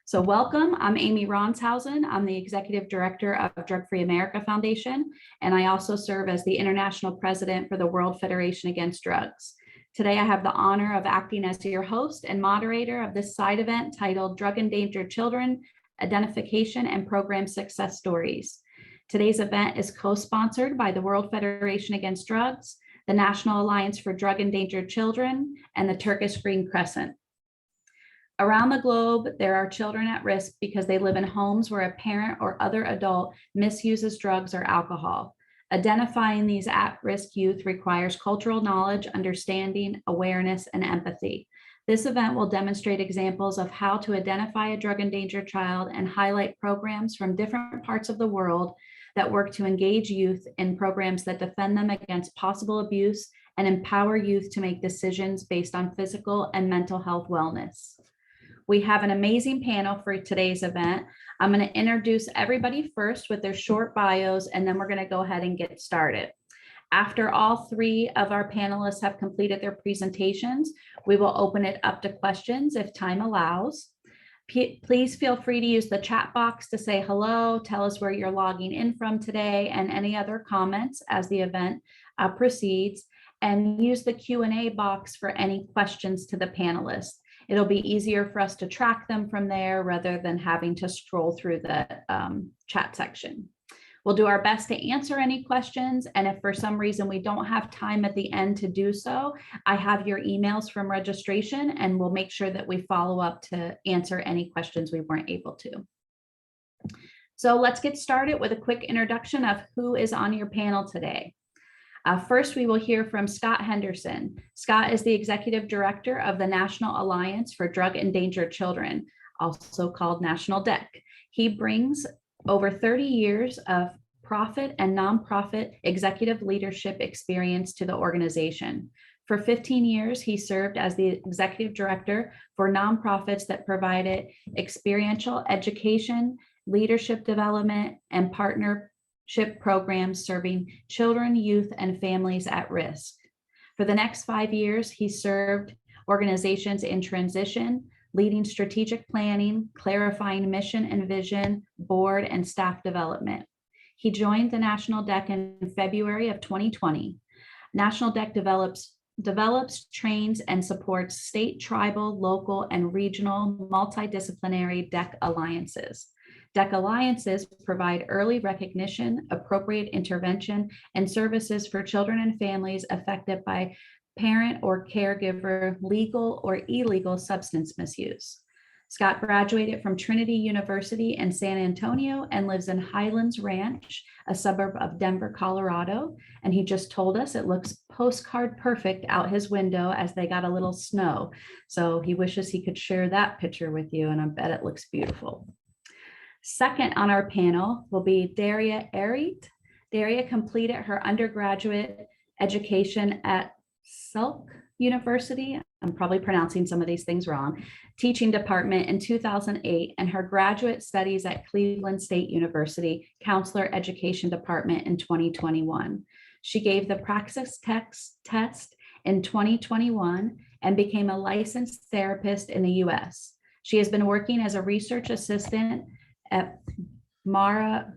So welcome, I'm Amy Ronshausen. I'm the Executive Director of Drug Free America Foundation, and I also serve as the International President for the World Federation Against Drugs. Today, I have the honor of acting as your host and moderator of this side event titled Drug Endangered Children, Identification and Program Success Stories. Today's event is co-sponsored by the World Federation Against Drugs, the National Alliance for Drug Endangered Children, and the Turkish Green Crescent. Around the globe, there are children at risk because they live in homes where a parent or other adult misuses drugs or alcohol. Identifying these at-risk youth requires cultural knowledge, understanding, awareness, and empathy. This event will demonstrate examples of how to identify a drug-endangered child and highlight programs from different parts of the world that work to engage youth in programs that defend them against possible abuse and empower youth to make decisions based on physical and mental health wellness. We have an amazing panel for today's event. I'm going to introduce everybody first with their short bios, and then we're going to go ahead and get started. After all three of our panelists have completed their presentations, we will open it up to questions if time allows. Please feel free to use the chat box to say hello, tell us where you're logging in from today, and any other comments as the event proceeds, and use the Q&A box for any questions to the panelists. It'll be easier for us to track them from there rather than having to scroll through the chat section. We'll do our best to answer any questions, and if for some reason we don't have time at the end to do so, I have your emails from registration, and we'll make sure that we follow up to answer any questions we weren't able to. So let's get started with a quick introduction of who is on your panel today. First, we will hear from Scott Henderson. Scott is the Executive Director of the National Alliance for Drug Endangered Children, also called National DEC. He brings over 30 years of profit and nonprofit executive leadership experience to the organization. For 15 years, he served as the Executive Director for nonprofits that provided experiential education, leadership development, and partnership programs serving children, youth, and families at risk. For the next 5 years, he served organizations in transition, leading strategic planning, clarifying mission and vision, board and staff development. He joined the National DEC in February of 2020. National DEC develops, trains, and supports state, tribal, local, and regional multidisciplinary DEC alliances. DEC alliances provide early recognition, appropriate intervention, and services for children and families affected by parent or caregiver legal or illegal substance misuse. Scott graduated from Trinity University in San Antonio and lives in Highlands Ranch, a suburb of Denver, Colorado. And he just told us it looks postcard perfect out his window as they got a little snow. So he wishes he could share that picture with you, and I bet it looks beautiful. Second on our panel will be Daria Arit. Daria completed her undergraduate education at Silk University, I'm probably pronouncing some of these things wrong, teaching department in 2008, and her graduate studies at Cleveland State University, counselor education department in 2021. She gave the praxis test in 2021 and became a licensed therapist in the US. She has been working as a research assistant at Marmara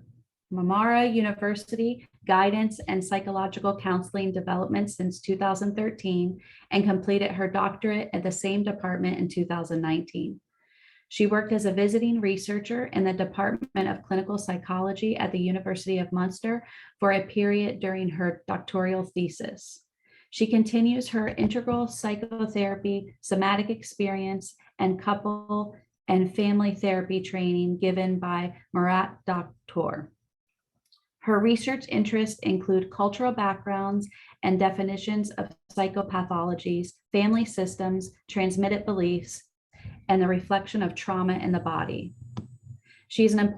University, guidance and psychological counseling development since 2013, and completed her doctorate at the same department in 2019. She worked as a visiting researcher in the Department of Clinical Psychology at the University of Munster for a period during her doctoral thesis. She continues her integral psychotherapy, somatic experience, and couple and family therapy training given by Murat Doktor. Her research interests include cultural backgrounds and definitions of psychopathologies, family systems, transmitted beliefs, and the reflection of trauma in the body. She is an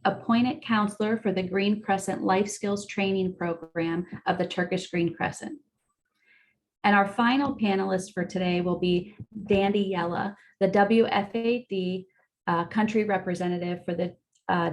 appointed counselor for the Green Crescent Life Skills Training Program of the Turkish Green Crescent. And our final panelist for today will be Dandy Yella, the WFAD country representative for the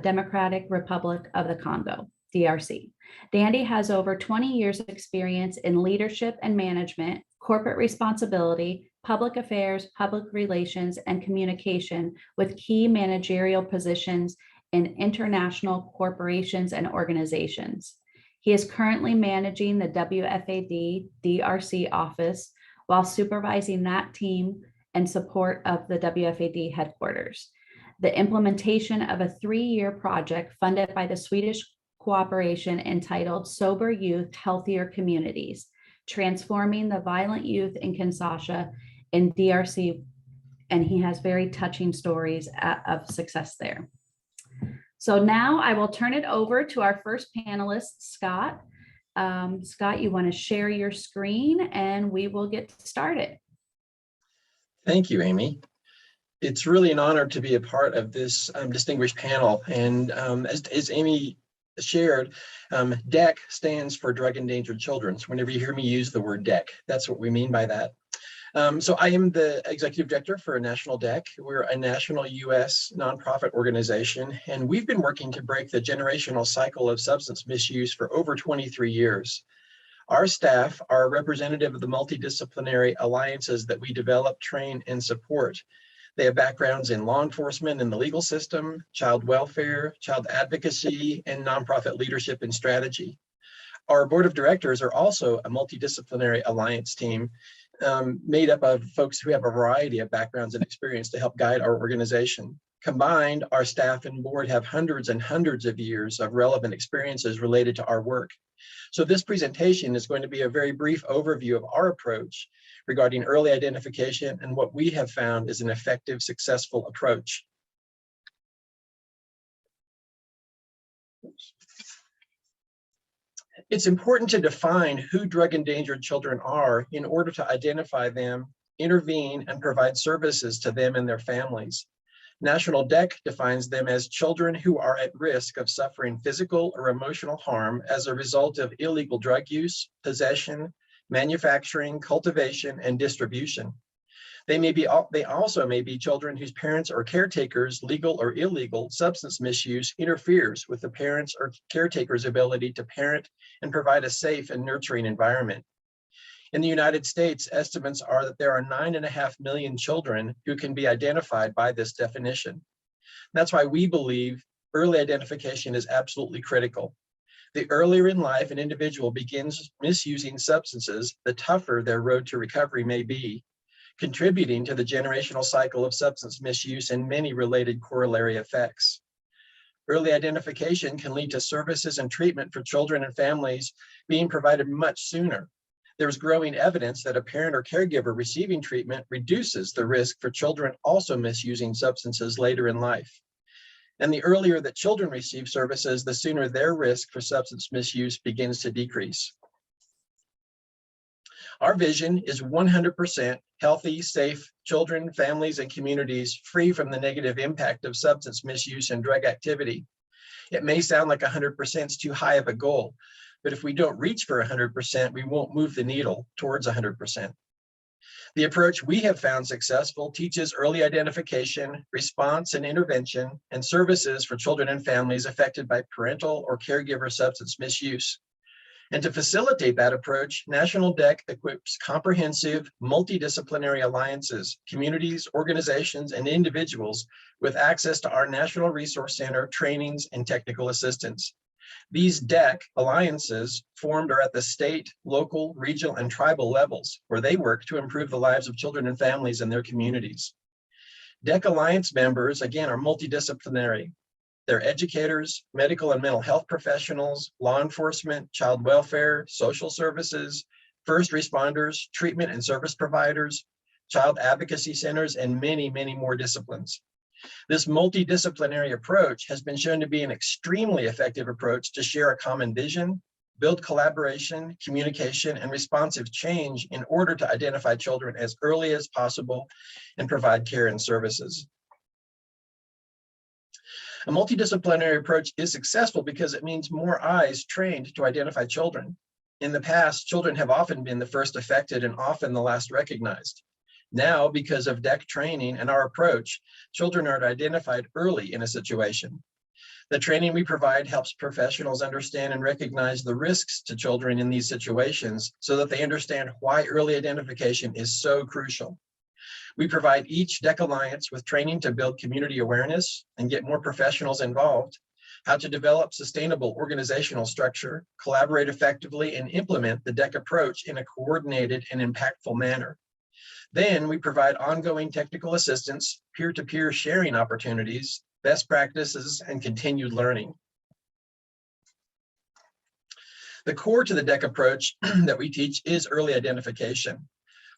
Democratic Republic of the Congo, DRC. Dandy has over 20 years of experience in leadership and management, corporate responsibility, public affairs, public relations, and communication with key managerial positions in international corporations and organizations. He is currently managing the WFAD DRC office while supervising that team and support of the WFAD headquarters. The implementation of a 3-year project funded by the Swedish cooperation entitled Sober Youth, Healthier Communities, Transforming the Violent Youth in Kinshasa in DRC, and he has very touching stories of success there. So now I will turn it over to our first panelist, Scott. Scott, you want to share your screen and we will get started. Thank you, Amy. It's really an honor to be a part of this distinguished panel. And as Amy shared, DEC stands for Drug Endangered Children. So whenever you hear me use the word DEC, that's what we mean by that. So I am the executive director for National DEC. We're a national U.S. nonprofit organization, and we've been working to break the generational cycle of substance misuse for over 23 years. Our staff are representative of the multidisciplinary alliances that we develop, train, and support. They have backgrounds in law enforcement and the legal system, child welfare, child advocacy, and nonprofit leadership and strategy. Our board of directors are also a multidisciplinary alliance team made up of folks who have a variety of backgrounds and experience to help guide our organization. Combined, our staff and board have hundreds and hundreds of years of relevant experiences related to our work. So this presentation is going to be a very brief overview of our approach regarding early identification and what we have found is an effective, successful approach. It's important to define who drug endangered children are in order to identify them, intervene, and provide services to them and their families. National DEC defines them as children who are at risk of suffering physical or emotional harm as a result of illegal drug use, possession, manufacturing, cultivation, and distribution. They also may be children whose parents or caretakers' legal or illegal substance misuse interferes with the parents' or caretakers' ability to parent and provide a safe and nurturing environment. In the United States, estimates are that there are 9.5 million children who can be identified by this definition. That's why we believe early identification is absolutely critical. The earlier in life an individual begins misusing substances, the tougher their road to recovery may be, contributing to the generational cycle of substance misuse and many related corollary effects. Early identification can lead to services and treatment for children and families being provided much sooner. There's growing evidence that a parent or caregiver receiving treatment reduces the risk for children also misusing substances later in life. And the earlier that children receive services, the sooner their risk for substance misuse begins to decrease. Our vision is 100% healthy, safe children, families, and communities free from the negative impact of substance misuse and drug activity. It may sound like 100% is too high of a goal, but if we don't reach for 100%, we won't move the needle towards 100%. The approach we have found successful teaches early identification, response and intervention, and services for children and families affected by parental or caregiver substance misuse. And to facilitate that approach, National DEC equips comprehensive, multidisciplinary alliances, communities, organizations, and individuals with access to our National Resource Center trainings and technical assistance. These DEC alliances formed are at the state, local, regional, and tribal levels, where they work to improve the lives of children and families in their communities. DEC Alliance members, again, are multidisciplinary. They're educators, medical and mental health professionals, law enforcement, child welfare, social services, first responders, treatment and service providers, child advocacy centers, and many, many more disciplines. This multidisciplinary approach has been shown to be an extremely effective approach to share a common vision, build collaboration, communication, and responsive change in order to identify children as early as possible and provide care and services. A multidisciplinary approach is successful because it means more eyes trained to identify children. In the past, children have often been the first affected and often the last recognized. Now, because of DEC training and our approach, children are identified early in a situation. The training we provide helps professionals understand and recognize the risks to children in these situations so that they understand why early identification is so crucial. We provide each DEC Alliance with training to build community awareness and get more professionals involved, how to develop sustainable organizational structure, collaborate effectively, and implement the DEC approach in a coordinated and impactful manner. Then we provide ongoing technical assistance, peer-to-peer sharing opportunities, best practices, and continued learning. The core to the DEC approach that we teach is early identification.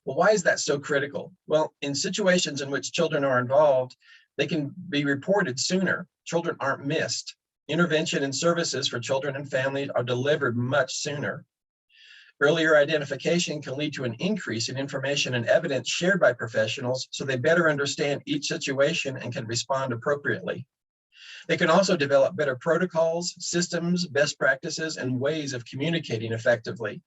Well, why is that so critical? Well, in situations in which children are involved, they can be reported sooner. Children aren't missed. Intervention and services for children and families are delivered much sooner. Earlier identification can lead to an increase in information and evidence shared by professionals so they better understand each situation and can respond appropriately. They can also develop better protocols, systems, best practices, and ways of communicating effectively.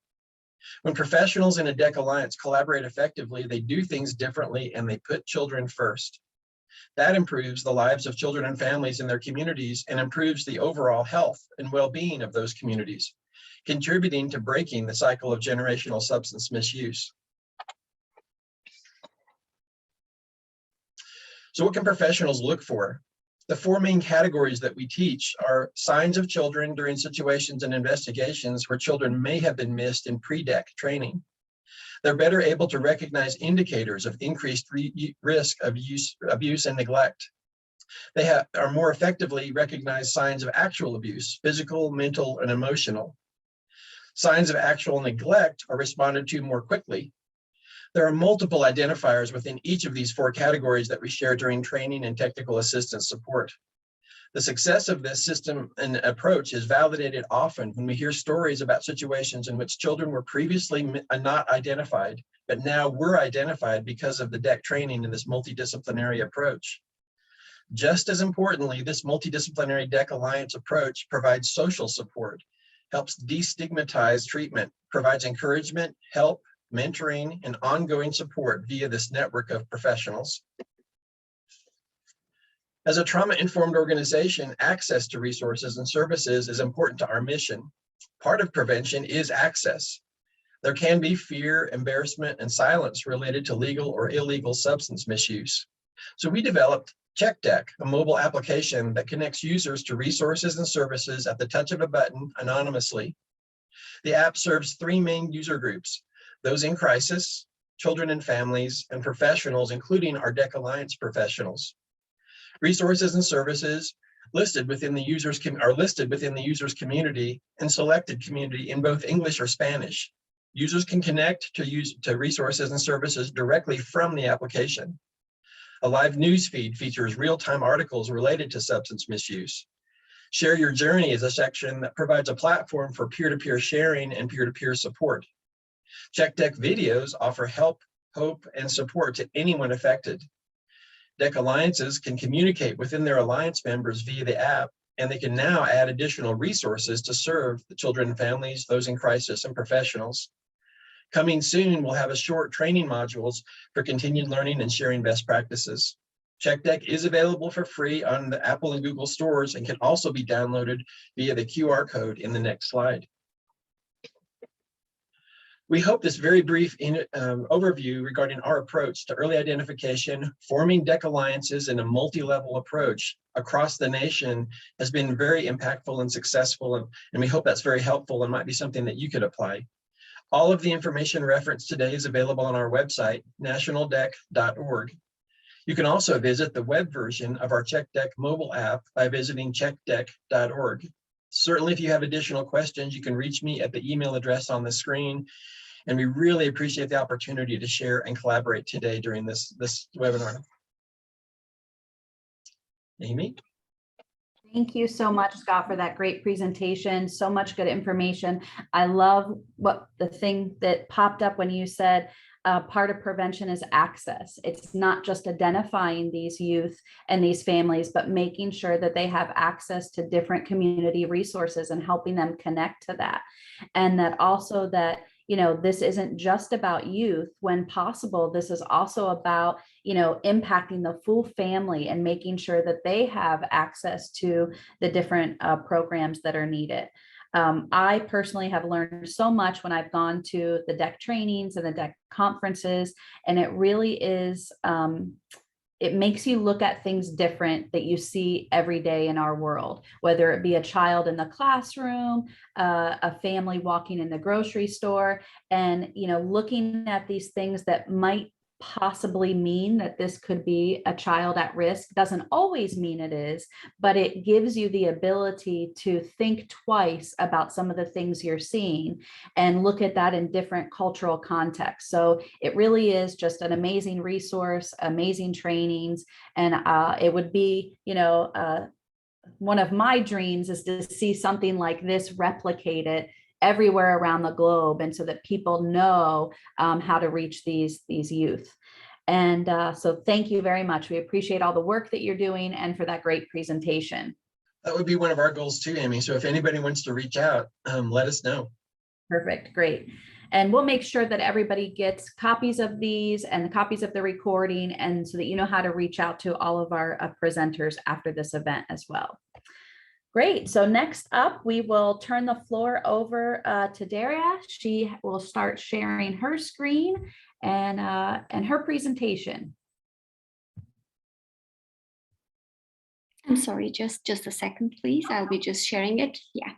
When professionals in a DEC Alliance collaborate effectively, they do things differently and they put children first. That improves the lives of children and families in their communities and improves the overall health and well-being of those communities, contributing to breaking the cycle of generational substance misuse. So what can professionals look for? The four main categories that we teach are signs of children during situations and investigations where children may have been missed in pre-DEC training. They're better able to recognize indicators of increased risk of abuse and neglect. They are more effectively recognize signs of actual abuse, physical, mental, and emotional. Signs of actual neglect are responded to more quickly. There are multiple identifiers within each of these four categories that we share during training and technical assistance support. The success of this system and approach is validated often when we hear stories about situations in which children were previously not identified, but now were identified because of the DEC training in this multidisciplinary approach. Just as importantly, this multidisciplinary DEC Alliance approach provides social support, helps destigmatize treatment, provides encouragement, help, mentoring, and ongoing support via this network of professionals. As a trauma-informed organization, access to resources and services is important to our mission. Part of prevention is access. There can be fear, embarrassment, and silence related to legal or illegal substance misuse. So we developed CheckDeck, a mobile application that connects users to resources and services at the touch of a button anonymously. The app serves three main user groups: those in crisis, children and families, and professionals, including our DEC Alliance professionals. Resources and services listed within the users are listed within the user's community and selected community in both English or Spanish. Users can connect to resources and services directly from the application. A live news feed features real-time articles related to substance misuse. Share Your Journey is a section that provides a platform for peer-to-peer sharing and peer-to-peer support. CheckDeck videos offer help, hope, and support to anyone affected. DEC Alliances can communicate within their alliance members via the app, and they can now add additional resources to serve the children and families, those in crisis, and professionals. Coming soon, we'll have a short training modules for continued learning and sharing best practices. CheckDeck is available for free on the Apple and Google stores and can also be downloaded via the QR code in the next slide. We hope this very brief overview regarding our approach to early identification, forming DEC Alliances in a multi-level approach across the nation has been very impactful and successful, and we hope that's very helpful and might be something that you could apply. All of the information referenced today is available on our website, nationaldec.org. You can also visit the web version of our CheckDeck mobile app by visiting checkdeck.org. Certainly, if you have additional questions, you can reach me at the email address on the screen. And we really appreciate the opportunity to share and collaborate today during this webinar. Amy? Thank you so much, Scott, for that great presentation. So much good information. I love what the thing that popped up when you said part of prevention is access. It's not just identifying these youth and these families, but making sure that they have access to different community resources and helping them connect to that. And that also that, you know, this isn't just about youth. When possible, this is also about, you know, impacting the full family and making sure that they have access to the different programs that are needed. I personally have learned so much when I've gone to the DEC trainings and the DEC conferences, and it really is, it makes you look at things different that you see every day in our world, whether it be a child in the classroom, a family walking in the grocery store, and, you know, looking at these things that might possibly mean that this could be a child at risk doesn't always mean it is, but it gives you the ability to think twice about some of the things you're seeing and look at that in different cultural contexts. So it really is just an amazing resource, amazing trainings, and it would be, you know, one of my dreams is to see something like this replicated everywhere around the globe, and so that people know how to reach these youth. And so thank you very much. We appreciate all the work that you're doing and for that great presentation. That would be one of our goals too, Amy. So if anybody wants to reach out, let us know. Perfect, great. And we'll make sure that everybody gets copies of these and copies of the recording, and so that you know how to reach out to all of our presenters after this event as well. Great. So next up, we will turn the floor over to Daria. She will start sharing her screen and her presentation. I'm sorry, just a second, please. I'll be just sharing it. Yeah.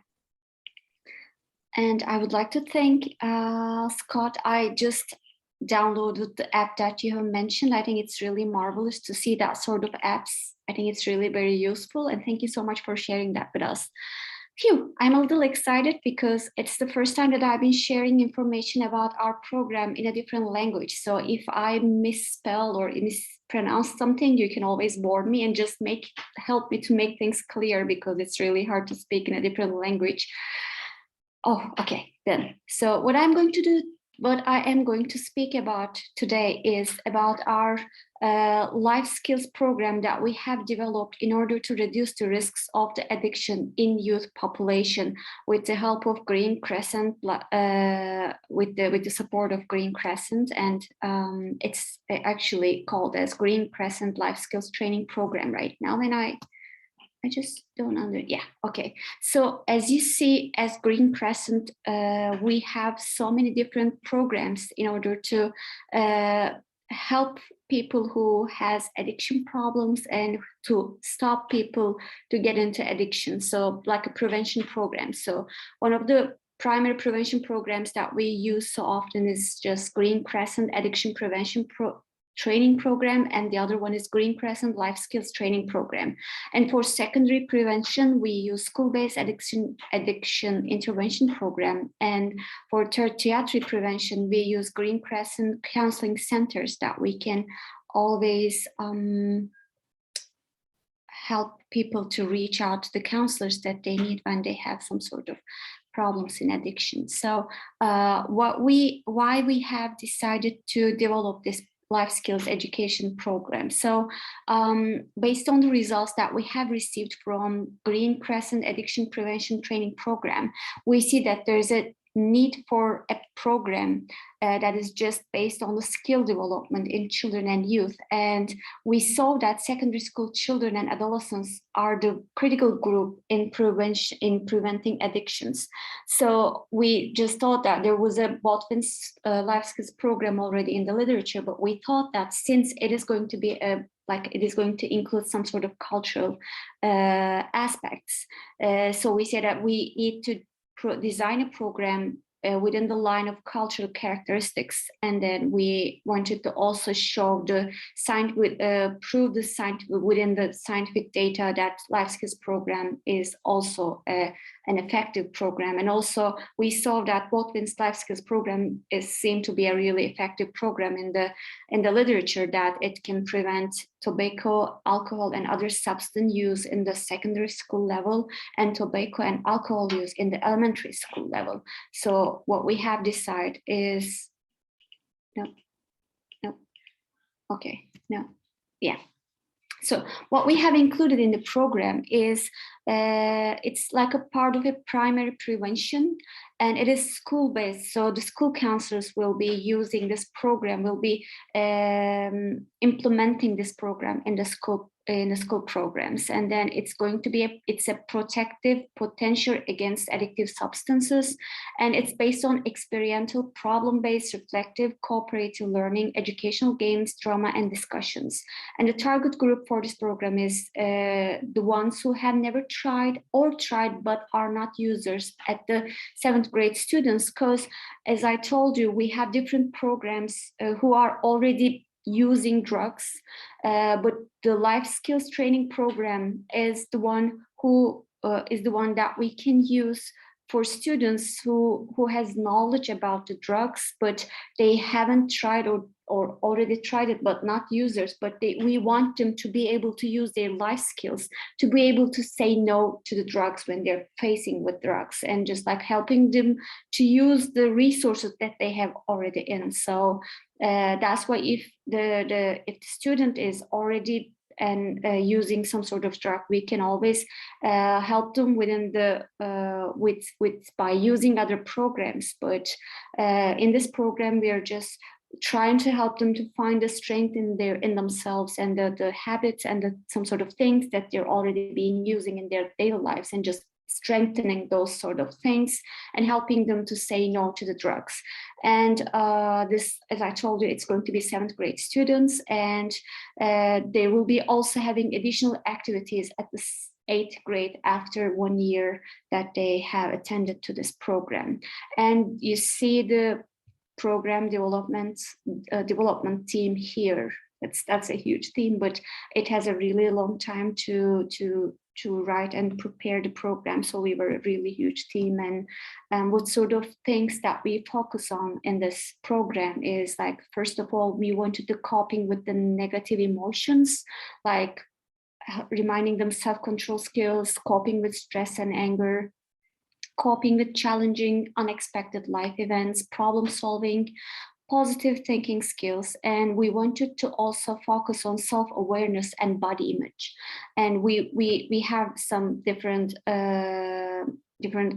And I would like to thank Scott. I just downloaded the app that you have mentioned. I think it's really marvelous to see that sort of apps. I think it's really very useful, and thank you so much for sharing that with us. Phew, I'm a little excited because it's the first time that I've been sharing information about our program in a different language. So if I misspell or mispronounce something, you can always warn me and just help me to make things clear, because it's really hard to speak in a different language. Oh, okay, then. So what I am going to speak about today is about our life skills program that we have developed in order to reduce the risks of the addiction in youth population with the help of Green Crescent, with the support of Green Crescent, and it's actually called as Green Crescent Life Skills Training Program right now. And I just don't yeah, okay. So as you see, as Green Crescent, we have so many different programs in order to help people who has addiction problems and to stop people to get into addiction. So like a prevention program. So one of the primary prevention programs that we use so often is just Green Crescent Addiction Prevention Training Program, and the other one is Green Crescent Life Skills Training Program. And for secondary prevention, we use school-based addiction intervention program. And for tertiary prevention, we use Green Crescent counseling centers that we can always help people to reach out to the counselors that they need when they have some sort of problems in addiction. So why we have decided to develop this life skills education program. So based on the results that we have received from Green Crescent Addiction Prevention Training Program, we see that there's a need for a program that is just based on the skill development in children and youth. And we saw that secondary school children and adolescents are the critical group in preventing addictions. So we just thought that there was a Botvin's life skills program already in the literature, but we thought that since it is going to be it is going to include some sort of cultural aspects, so we said that we need to design a program within the line of cultural characteristics, and then we wanted to also show the prove the scientific within the scientific data that life skills program is also an effective program. And also we saw that Botvin's life skills program seemed to be a really effective program in the literature, that it can prevent tobacco, alcohol, and other substance use in the secondary school level, and tobacco and alcohol use in the elementary school level. So what we have decided is, So what we have included in the program is, it's like a part of a primary prevention, and it is school-based. So the school counselors will be using this program, will be implementing this program in the school school programs. And then it's going to be it's a protective potential against addictive substances, and it's based on experiential, problem-based, reflective, cooperative learning, educational games, drama, and discussions. And the target group for this program is the ones who have never tried or tried but are not users at the 7th grade students, because as I told you, we have different programs who are already using drugs, but the life skills training program is the one that we can use for students who has knowledge about the drugs, but they haven't tried or already tried it, but not users. But we want them to be able to use their life skills to be able to say no to the drugs when they're facing with drugs, and just like helping them to use the resources that they have already in. So that's why if the student is already using some sort of drug, we can always help them within the by using other programs. But in this program, we are just trying to help them to find the strength in themselves and the habits and some sort of things that they're already been using in their daily lives, and just strengthening those sort of things and helping them to say no to the drugs. And this, as I told you, it's going to be 7th grade students, and they will be also having additional activities at the 8th grade after 1 year that they have attended to this program. And you see the program development team here. That's a huge team, but it has a really long time to write and prepare the program. So we were a really huge team, and what sort of things that we focus on in this program is, like, first of all, we wanted to coping with the negative emotions, like reminding them self-control skills, coping with stress and anger, coping with challenging, unexpected life events, problem solving, positive thinking skills. And we wanted to also focus on self-awareness and body image. And we have some different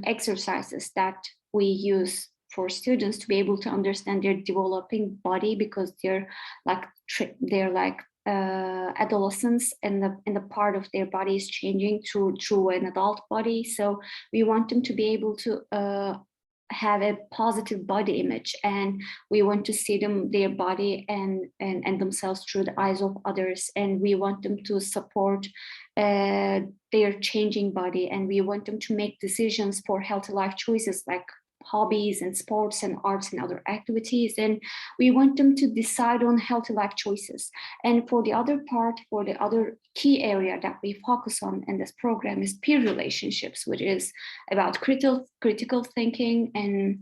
exercises that we use for students to be able to understand their developing body, because they're like adolescents, and the part of their body is changing through an adult body. So we want them to be able to have a positive body image, and we want to see their body and themselves through the eyes of others, and we want them to support their changing body, and we want them to make decisions for healthy life choices, like hobbies and sports and arts and other activities, and we want them to decide on healthy life choices. And for the other key area that we focus on in this program is peer relationships, which is about critical thinking and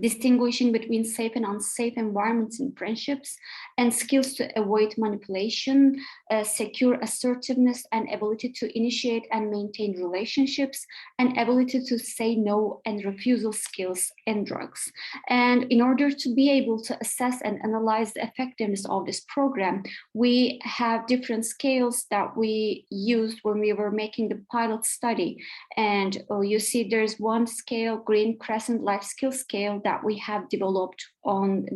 distinguishing between safe and unsafe environments in friendships, and skills to avoid manipulation, secure assertiveness, and ability to initiate and maintain relationships, and ability to say no and refusal skills in drugs. And in order to be able to assess and analyze the effectiveness of this program, we have different scales that we used when we were making the pilot study. And you see there's one scale, Green Crescent Life Skills Scale, that we have developed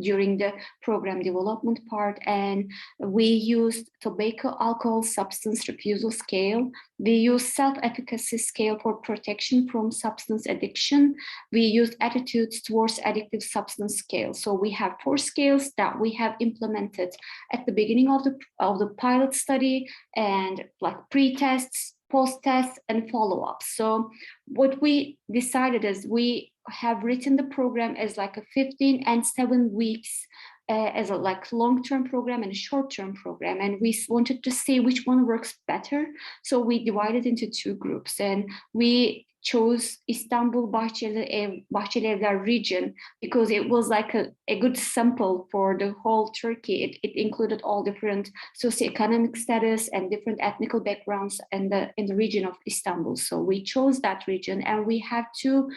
during the program development part, and we used tobacco, alcohol, substance refusal scale. We use self-efficacy scale for protection from substance addiction. We use attitudes towards addictive substance scale. So we have 4 scales that we have implemented at the beginning of the pilot study, and like pre-tests, post-tests, and follow-ups. So what we decided is we have written the program as like a 15 and 7 weeks as a like long-term program and a short-term program, and we wanted to see which one works better. So we divided into 2 groups, and we chose Istanbul Bahçelievler region because it was like a good sample for the whole Turkey. It included all different socioeconomic status and different ethnical backgrounds in the region of Istanbul. So we chose that region, and we have 2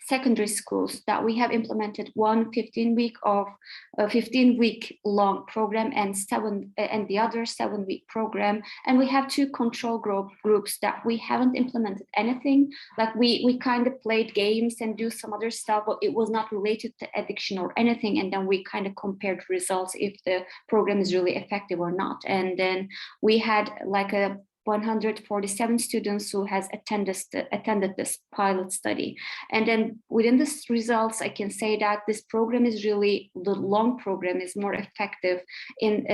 secondary schools that we have implemented one 15-week long program and the other 7-week program. And we have 2 control groups that we haven't implemented anything. Like we kind of played games and do some other stuff, but it was not related to addiction or anything. And then we kind of compared results if the program is really effective or not. And then we had like 147 students who has attended this pilot study. And then within this results, I can say that this program is really, the long program is more effective in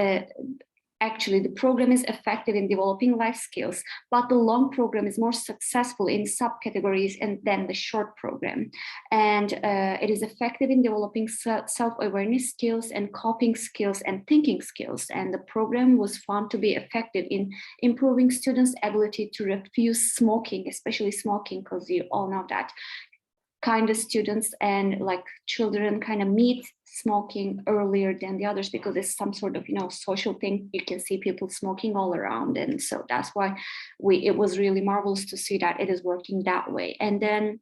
actually, the program is effective in developing life skills, but the long program is more successful in subcategories than the short program. And it is effective in developing self-awareness skills and coping skills and thinking skills. And the program was found to be effective in improving students' ability to refuse smoking, especially smoking, because you all know that kind of students and like children kind of meet smoking earlier than the others because it's some sort of, social thing. You can see people smoking all around. And so that's why it was really marvelous to see that it is working that way. And then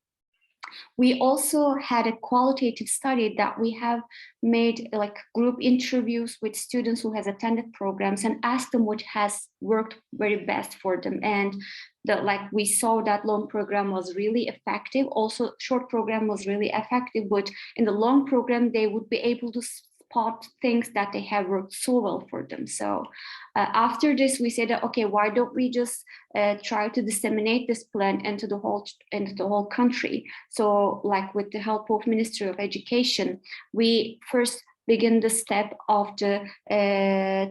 we also had a qualitative study that we have made like group interviews with students who has attended programs and asked them what has worked very best for them. And we saw that long program was really effective. Also, short program was really effective, but in the long program, they would be able to spot things that they have worked so well for them. So after this, we said, okay, why don't we just try to disseminate this plan into the whole country? So, like with the help of Ministry of Education, we first begin the step of the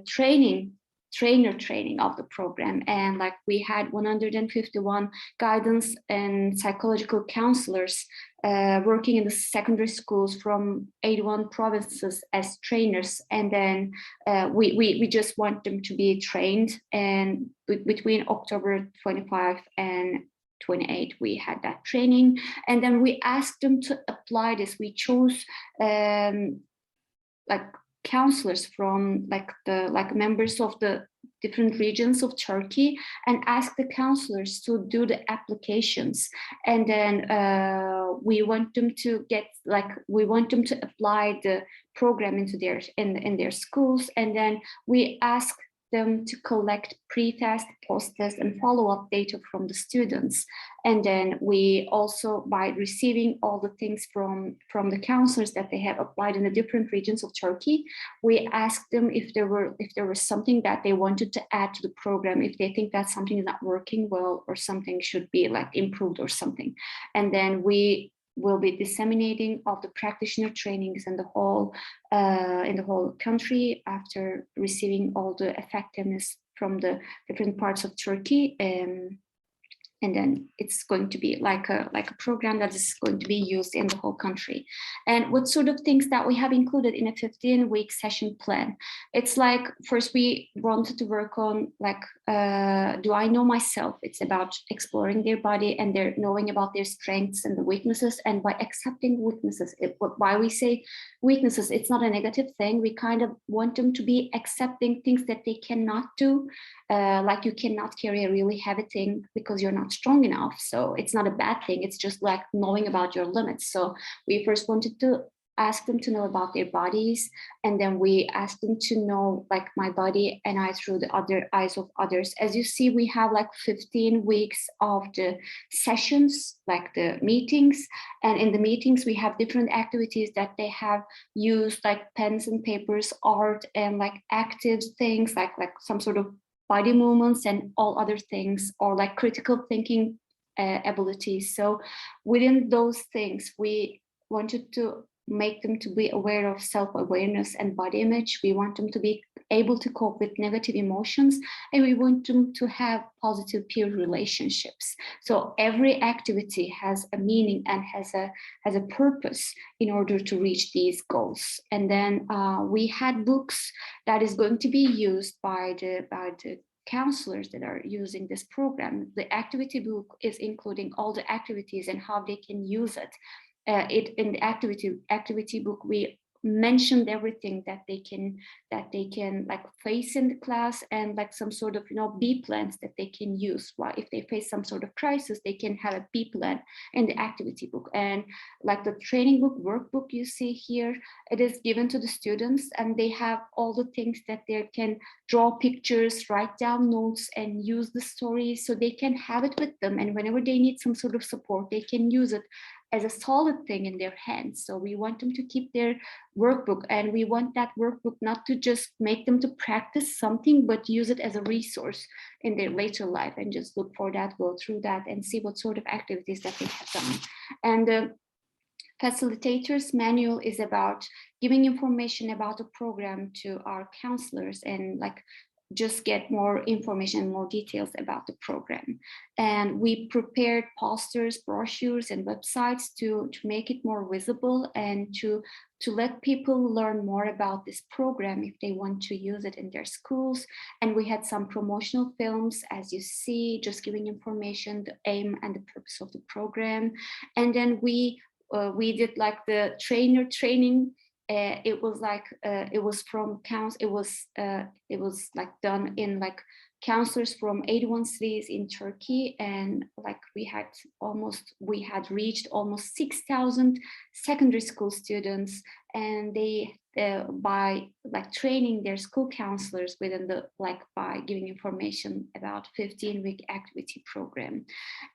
trainer training of the program, and like we had 151 guidance and psychological counselors working in the secondary schools from 81 provinces as trainers. And then we just want them to be trained, and between October 25 and 28 we had that training, and then we asked them to apply this. We chose counselors from members of the different regions of Turkey, and ask the counselors to do the applications. And then we want them to apply the program into in their schools. And then we ask them to collect pre-test, post-test, and follow-up data from the students. And then we also, by receiving all the things from the counselors that they have applied in the different regions of Turkey, we asked them if there was something that they wanted to add to the program, if they think that something is not working well or something should be improved or something. And then we will be disseminating of the practitioner trainings in the whole country after receiving all the effectiveness from the different parts of Turkey. And then it's going to be like a program that is going to be used in the whole country. And what sort of things that we have included in a 15-week session plan? It's like, first we wanted to work on do I know myself? It's about exploring their body and their knowing about their strengths and the weaknesses. And by accepting weaknesses, why we say weaknesses, it's not a negative thing. We kind of want them to be accepting things that they cannot do. Like you cannot carry a really heavy thing because you're not strong enough. So it's not a bad thing. It's just like knowing about your limits. So we first wanted to ask them to know about their bodies. And then we asked them to know my body and I through the other eyes of others. As you see, we have 15 weeks of the sessions, the meetings. And in the meetings, we have different activities that they have used, pens and papers, art, and active things, like some sort of body movements and all other things, or critical thinking abilities. So within those things, we wanted to make them to be aware of self-awareness and body image. We want them to be able to cope with negative emotions, and we want them to have positive peer relationships. So every activity has a meaning and has a purpose in order to reach these goals. And then we had books that is going to be used by the counselors that are using this program. The activity book is including all the activities and how they can use it. In the activity book, we mentioned everything that they can like face in the class, and like some sort of B plans that they can use. Why, if they face some sort of crisis, they can have a B plan in the activity book. And like the training book workbook you see here, it is given to the students, and they have all the things that they can draw pictures, write down notes, and use the stories, so they can have it with them, and whenever they need some sort of support, they can use it as a solid thing in their hands. So we want them to keep their workbook, and we want that workbook not to just make them to practice something, but use it as a resource in their later life, and just look for that, go through that, and see what sort of activities that they have done. And the Facilitators Manual is about giving information about the program to our counselors, and like just get more information, more details about the program. And we prepared posters, brochures, and websites to make it more visible, and to let people learn more about this program if they want to use it in their schools. And we had some promotional films, as you see, just giving information, the aim and the purpose of the program. And then we did like the trainer training. It was like it was from it was like done in like counselors from 81 cities in Turkey, and like we had reached almost 6,000 secondary school students, and they by like training their school counselors within the by giving information about 15-week activity program.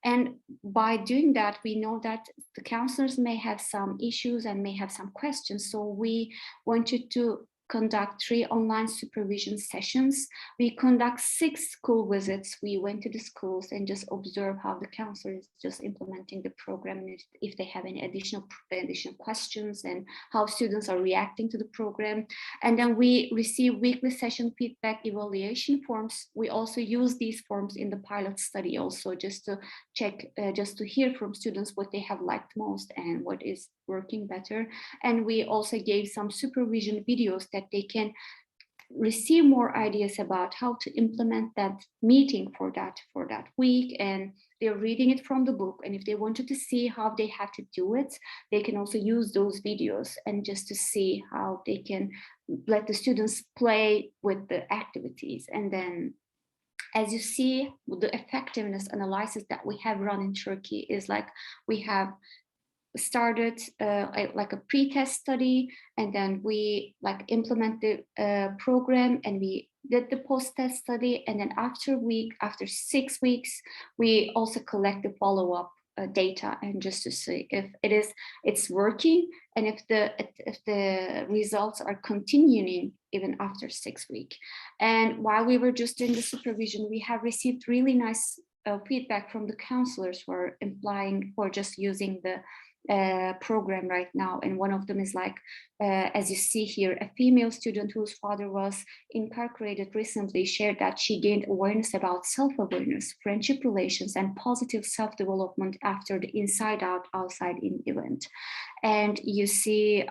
And by doing that, we know that the counselors may have some issues and may have some questions, so we wanted to conduct 3 online supervision sessions. We conduct 6 school visits. We went to the schools and just observe how the counselor is just implementing the program, and if they have any additional questions, and how students are reacting to the program. And then we receive weekly session feedback evaluation forms. We also use these forms in the pilot study also, just to check, just to hear from students what they have liked most and what is working better. And we also gave some supervision videos that they can receive more ideas about how to implement that meeting for that week, and they're reading it from the book. And if they wanted to see how they have to do it, they can also use those videos, and just to see how they can let the students play with the activities. And then, as you see, the effectiveness analysis that we have run in Turkey is like we have started like a pre-test study, and then we like implement the program, and we did the post-test study, and then after 6 weeks we also collect the follow-up data, and just to see if it's working, and if the results are continuing even after 6 weeks. And while we were just doing the supervision, we have received really nice feedback from the counselors who are applying for just using the program right now. And one of them is like, as you see here, a female student whose father was incarcerated recently shared that she gained awareness about self-awareness, friendship relations, and positive self-development after the Inside Out, Outside In event. And you see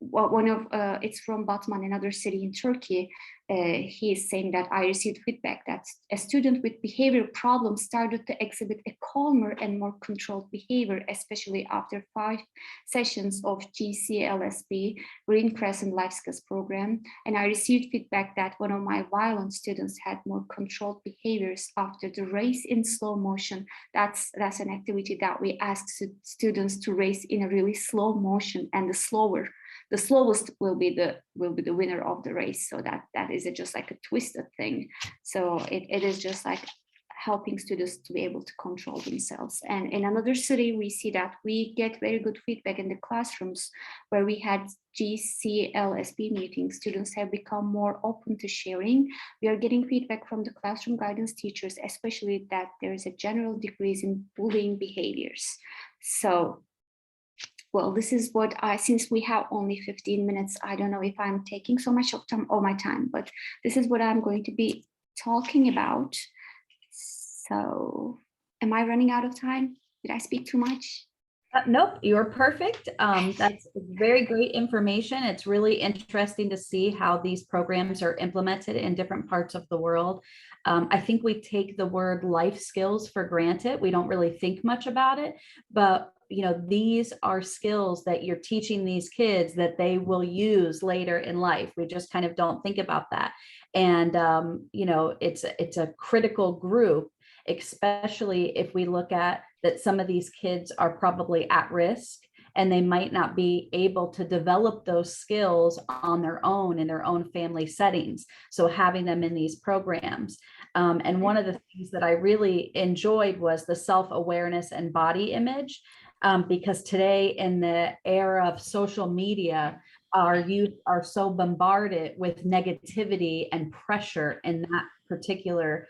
it's from Batman, another city in Turkey. He is saying that I received feedback that a student with behavior problems started to exhibit a calmer and more controlled behavior, especially after 5 sessions of GCLSP, Green Crescent Life Skills program. And I received feedback that one of my violent students had more controlled behaviors after the race in slow motion. That's an activity that we ask students to race in a really slow motion, and the slowest will be the winner of the race. So that is just like a twisted thing. So it is just like helping students to be able to control themselves. And in another city, we see that we get very good feedback in the classrooms where we had GCLSP meetings. Students have become more open to sharing. We are getting feedback from the classroom guidance teachers, especially that there is a general decrease in bullying behaviors. So, well, this is what since we have only 15 minutes, I don't know if I'm taking so much of my time, but this is what I'm going to be talking about. So am I running out of time? Did I speak too much? Nope, you're perfect. That's very great information. It's really interesting to see how these programs are implemented in different parts of the world. I think we take the word life skills for granted. We don't really think much about it, but these are skills that you're teaching these kids that they will use later in life. We just kind of don't think about that. And, it's a critical group, especially if we look at that some of these kids are probably at risk and they might not be able to develop those skills on their own in their own family settings. So having them in these programs. And one of the things that I really enjoyed was the self-awareness and body image, because today in the era of social media, our youth are so bombarded with negativity and pressure in that particular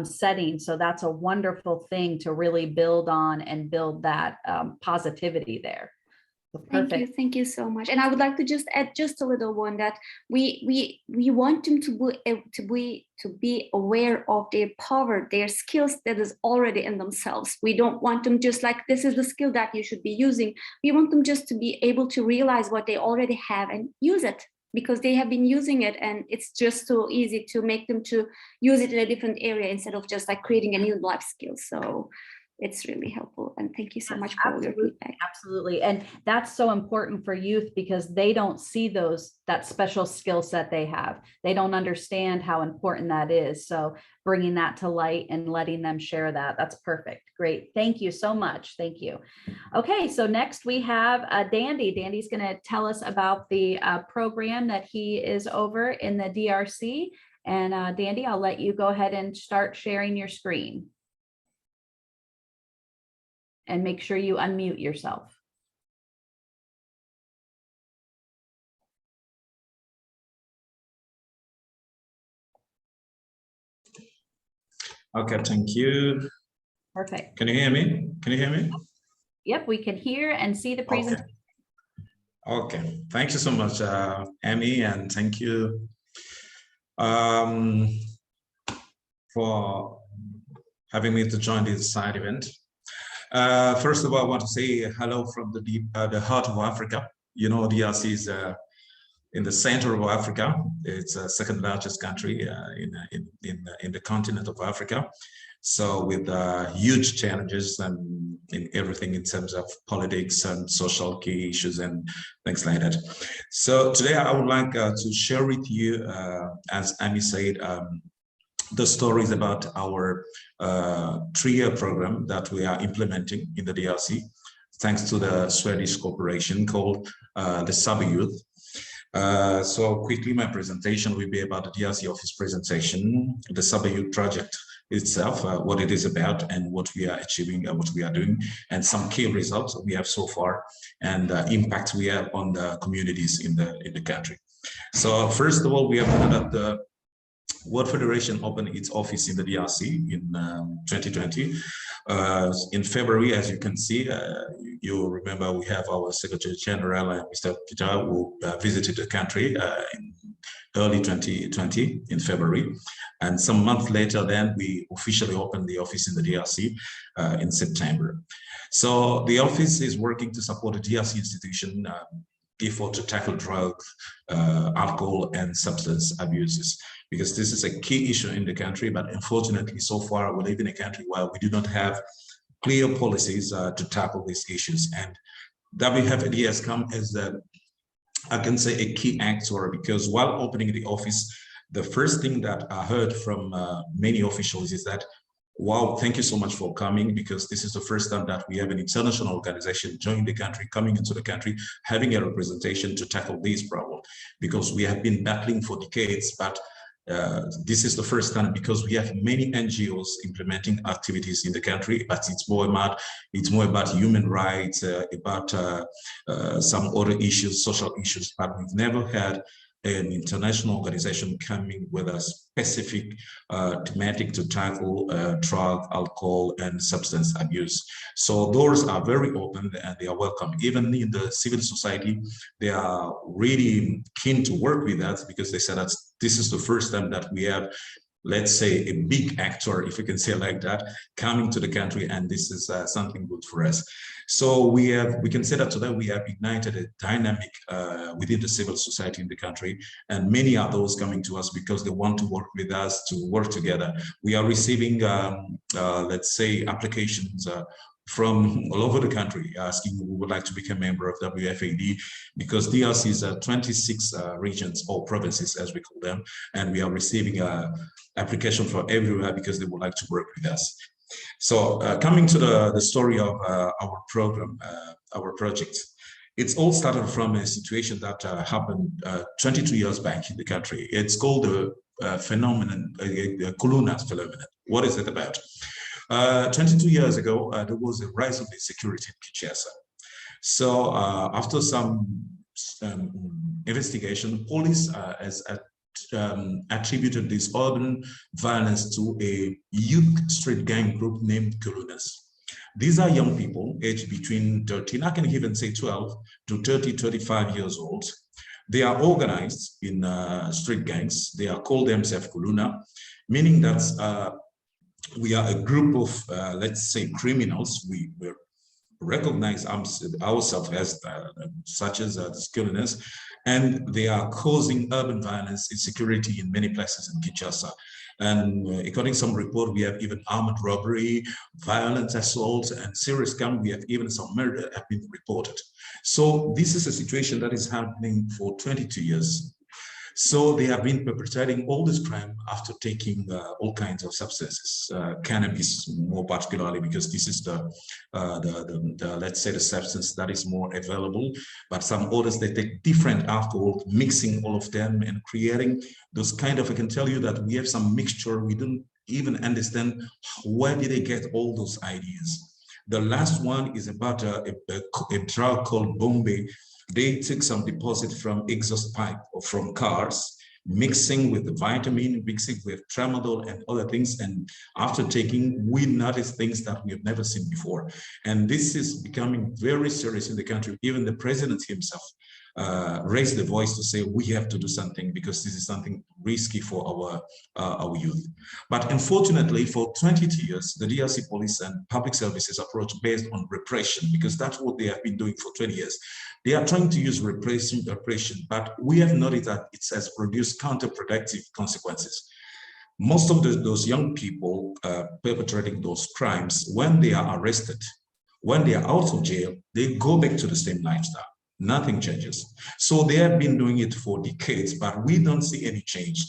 setting. So that's a wonderful thing to really build on and build that positivity there. Thank you so much. And I would like to just add just a little one that we want them to be aware of their power, their skills that is already in themselves. We don't want them just like, this is the skill that you should be using. We want them just to be able to realize what they already have and use it, because they have been using it, and it's just so easy to make them to use it in a different area instead of just like creating a new life skill. So it's really helpful. And thank you so much for all your feedback. Absolutely. And that's so important for youth because they don't see that special skill set they have. They don't understand how important that is. So bringing that to light and letting them share that's perfect. Great. Thank you so much. Thank you. Okay. So next we have Dandy. Dandy's going to tell us about the program that he is over in the DRC. And Dandy, I'll let you go ahead and start sharing your screen. And make sure you unmute yourself. Okay, thank you. Perfect. Can you hear me? Can you hear me? Yep, we can hear and see the presentation. Okay. Thank you so much, Amy, and thank you for having me to join this side event. First of all, I want to say hello from the heart of Africa. You know, DRC is in the center of Africa. It's the second largest country in the continent of Africa. So with huge challenges and in everything in terms of politics and social key issues and things like that. So today I would like to share with you, as Amy said, the stories about our 3-year program that we are implementing in the DRC, thanks to the Swedish corporation called the Saba Youth. So quickly, my presentation will be about the DRC office presentation, the Saba Youth project itself, what it is about and what we are achieving and what we are doing, and some key results we have so far and impact we have on the communities in the country. So first of all, we have heard that the World Federation opened its office in the DRC in 2020. In February, as you can see, you remember we have our Secretary General, Mr. Peter, who visited the country in early 2020 in February. And some months later, then we officially opened the office in the DRC in September. So the office is working to support the DRC institution effort to tackle drug, alcohol, and substance abuses, because this is a key issue in the country. But unfortunately, so far, we live in a country where we do not have clear policies to tackle these issues. And WFAD has come as I can say a key actor, because while opening the office, the first thing that I heard from many officials is that, wow, thank you so much for coming, because this is the first time that we have an international organization joining the country, coming into the country, having a representation to tackle this problem, because we have been battling for decades, but this is the first time, because we have many NGOs implementing activities in the country, but it's more about human rights, about some other issues, social issues, but we've never had an international organization coming with a specific thematic to tackle drug, alcohol, and substance abuse. So doors are very open and they are welcome. Even in the civil society, they are really keen to work with us, because they said that this is the first time that we have, let's say, a big actor, if we can say it like that, coming to the country, and this is something good for us. So we can say that today we have ignited a dynamic within the civil society in the country, and many are those coming to us because they want to work with us, to work together. We are receiving, let's say, applications from all over the country asking who would like to become a member of WFAD, because DRC is 26 regions or provinces, as we call them, and we are receiving application from everywhere because they would like to work with us. So coming to the story of our program, our project, it's all started from a situation that happened 22 years back in the country. It's called the phenomenon, Kuluna's phenomenon. What is it about? 22 years ago, there was a rise of insecurity in Kinshasa. So after some investigation, police has attributed this urban violence to a youth street gang group named Kulunas. These are young people aged between 13, I can even say 12 to 30, 35 years old. They are organized in street gangs. They are called themselves Kuluna, meaning that we are a group of, let's say, criminals. We recognize ourselves as such as the Kulunas, and they are causing urban violence, insecurity in many places in Kinshasa. And according to some report, we have even armed robbery, violent assault, and serious crime. We have even some murder have been reported. So this is a situation that is happening for 22 years. So they have been perpetrating all this crime after taking all kinds of substances, cannabis more particularly, because this is the let's say the substance that is more available. But some others, they take different alcohol, mixing all of them and creating those kind of, I can tell you that we have some mixture. We don't even understand where did they get all those ideas. The last one is about a drug called Bombay. They took some deposit from exhaust pipe or from cars, mixing with the vitamin, mixing with tramadol and other things. And after taking, we noticed things that we have never seen before. And this is becoming very serious in the country. Even the president himself raised the voice to say we have to do something because this is something risky for our youth. But unfortunately, for 22 years, the DRC police and public services approach based on repression, because that's what they have been doing for 20 years. They are trying to use repression, but we have noticed that it has produced counterproductive consequences. Most of those young people perpetrating those crimes, when they are arrested, when they are out of jail, they go back to the same lifestyle. Nothing changes. So they have been doing it for decades, but we don't see any change.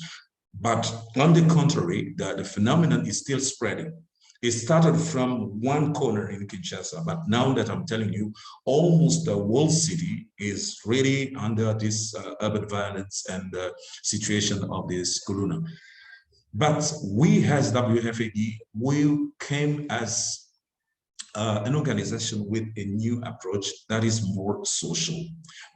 But on the contrary, the phenomenon is still spreading. It started from one corner in Kinshasa, but now that I'm telling you, almost the whole city is really under this urban violence and the situation of this Kuluna. But we as WFAD, we came as an organization with a new approach that is more social.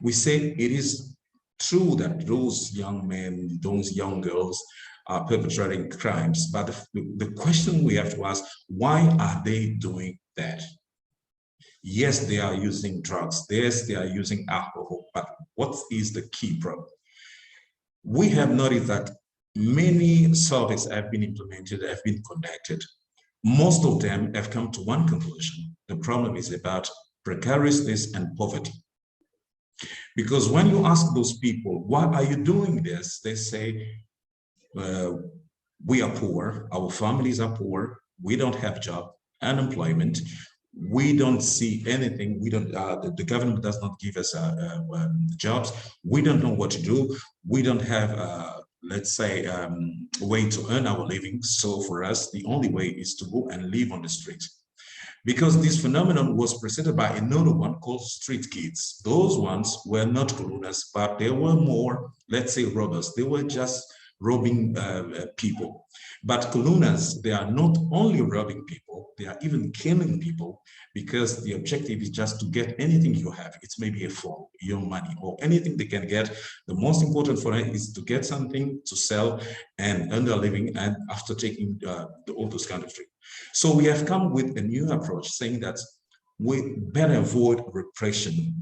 We say it is true that those young men, those young girls are perpetrating crimes, but the question we have to ask, why are they doing that? Yes, they are using drugs. Yes, they are using alcohol, but what is the key problem? We have noticed that many surveys have been implemented, have been conducted. Most of them have come to one conclusion. The problem is about precariousness and poverty. Because when you ask those people, why are you doing this? They say, we are poor, our families are poor, we don't have job, unemployment, we don't see anything, we don't, the government does not give us jobs, we don't know what to do, we don't have, let's say, a way to earn our living. So for us, the only way is to go and live on the street. Because this phenomenon was presented by another one called street kids. Those ones were not Kulunas, but they were more, let's say, robbers. They were just robbing people. But Kulunas, they are not only robbing people, they are even killing people, because the objective is just to get anything you have. It's maybe a phone, your money, or anything they can get. The most important for them is to get something to sell and earn their living, and after taking all those kind of things. So we have come with a new approach saying that we better avoid repression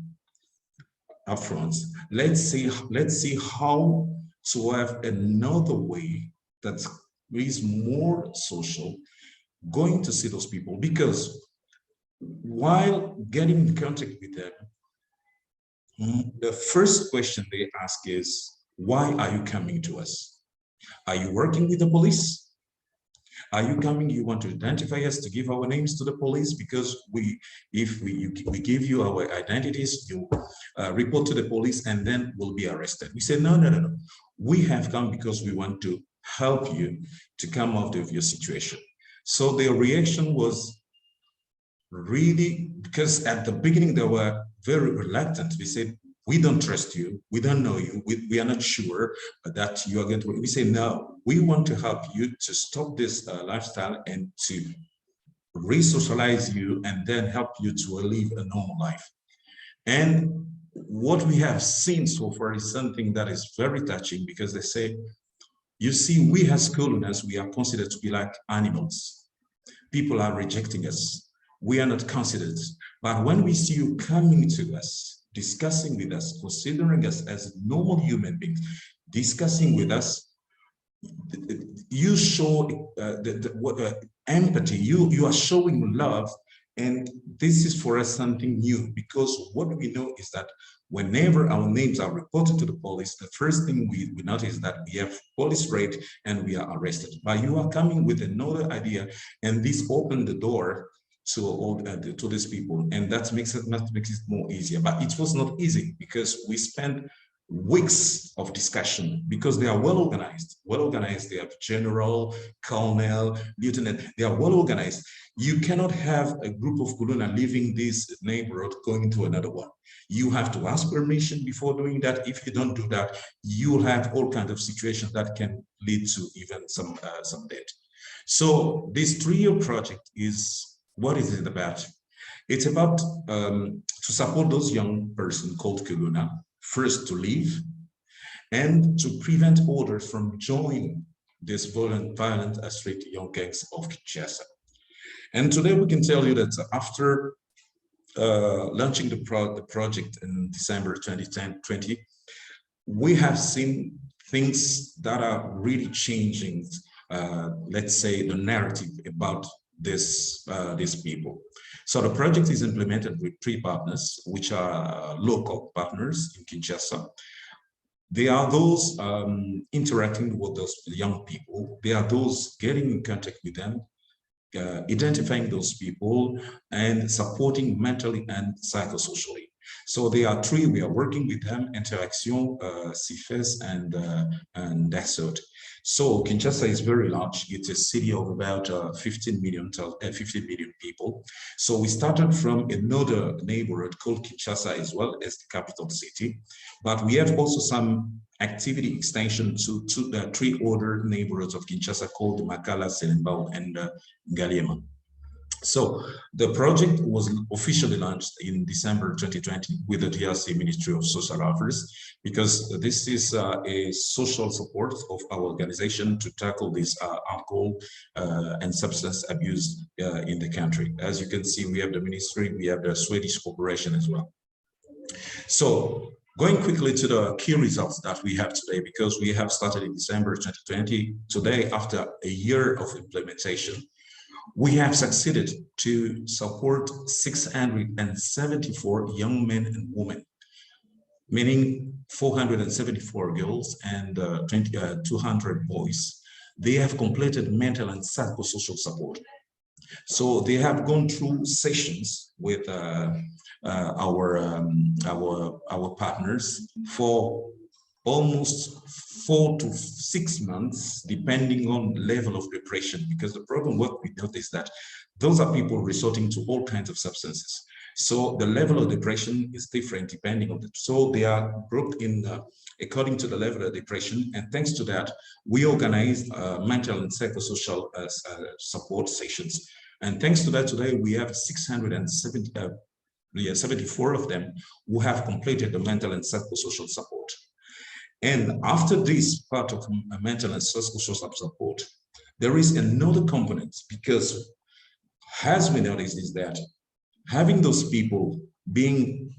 upfront. Let's see how to have another way that is more social, going to see those people, because while getting in contact with them, the first question they ask is, why are you coming to us? Are you working with the police? Are you coming? You want to identify us to give our names to the police? Because if we give you our identities, you report to the police and then we'll be arrested. We say, no, no, no, no. We have come because we want to help you to come out of your situation. So their reaction was really, because at the beginning they were very reluctant. We said, we don't trust you, we don't know you, we are not sure that you are going to. We say, no, we want to help you to stop this lifestyle and to re-socialize you and then help you to live a normal life. And what we have seen so far is something that is very touching, because they say, you see, we as colonials, we are considered to be like animals. People are rejecting us. We are not considered. But when we see you coming to us, discussing with us, considering us as normal human beings, discussing with us, you show empathy, you are showing love. And this is for us something new, because what we know is that whenever our names are reported to the police, the first thing we notice is that we have police raid and we are arrested. But you are coming with another idea, and this opened the door to all to these people, and that makes it more easier. But it was not easy, because we spent weeks of discussion, because they are well organized. They have general, colonel, lieutenant. They are well organized. You cannot have a group of Kuluna leaving this neighborhood going to another one. You have to ask permission before doing that. If you don't do that, you will have all kinds of situations that can lead to even some death. So this 3-year project is, what is it about? It's about to support those young persons called Kuluna, first to leave, and to prevent others from joining this violent street young gangs of Kinshasa. And today we can tell you that after launching the project in December 2020, we have seen things that are really changing, let's say, the narrative about these people. So the project is implemented with 3 partners, which are local partners in Kinshasa. They are those interacting with those young people. They are those getting in contact with them, identifying those people, and supporting mentally and psychosocially. So there are 3, we are working with them: Interaction, CIFES, and Dassault. So Kinshasa is very large. It's a city of about 15 million people. So we started from another neighborhood called Kinshasa as well as the capital city. But we have also some activity extension to the 3 other neighborhoods of Kinshasa called Makala, Selembao, and Ngaliema. So the project was officially launched in December 2020 with the DRC Ministry of Social Affairs, because this is a social support of our organization to tackle this alcohol and substance abuse in the country. As you can see, we have the ministry, we have the Swedish corporation as well. So going quickly to the key results that we have today, because we have started in December 2020. Today, after a year of implementation, we have succeeded to support 674 young men and women, meaning 474 girls and 200 boys. They have completed mental and psychosocial support. So they have gone through sessions with our partners for almost 4 to 6 months, depending on level of depression, because the problem what we notice is that those are people resorting to all kinds of substances. So the level of depression is different depending on so they are grouped in according to the level of depression. And thanks to that, we organize mental and psychosocial support sessions. And thanks to that, today we have 674 of them who have completed the mental and psychosocial support. And after this part of mental and social support, there is another component, because as we notice is that having those people being,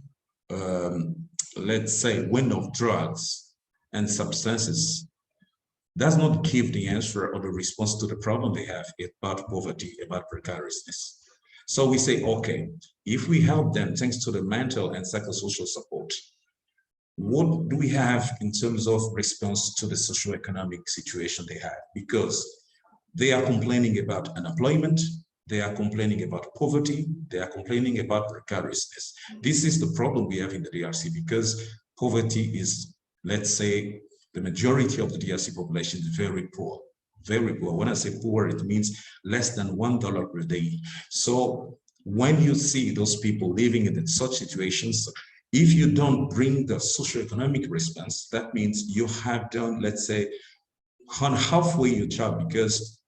let's say, wind of drugs and substances does not give the answer or the response to the problem they have about poverty, about precariousness. So we say, okay, if we help them thanks to the mental and psychosocial support, what do we have in terms of response to the socioeconomic situation they have? Because They are complaining about unemployment. They are complaining about poverty. They are complaining about precariousness. This is the problem we have in the DRC, because poverty is, let's say, the majority of the DRC population is very poor. Very poor. When I say poor, it means less than $1 per day. So when you see those people living in such situations, if you don't bring the socioeconomic response, that means you have done, let's say, on halfway your job, because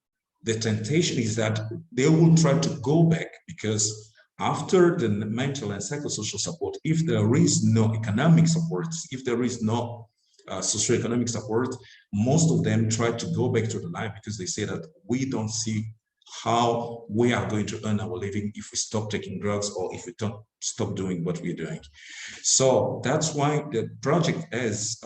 the temptation is that they will try to go back, because after the mental and psychosocial support, if there is no economic support, if there is no socioeconomic support, most of them try to go back to the life, because they say that we don't see how we are going to earn our living if we stop taking drugs, or if we don't stop doing what we're doing. So that's why the project is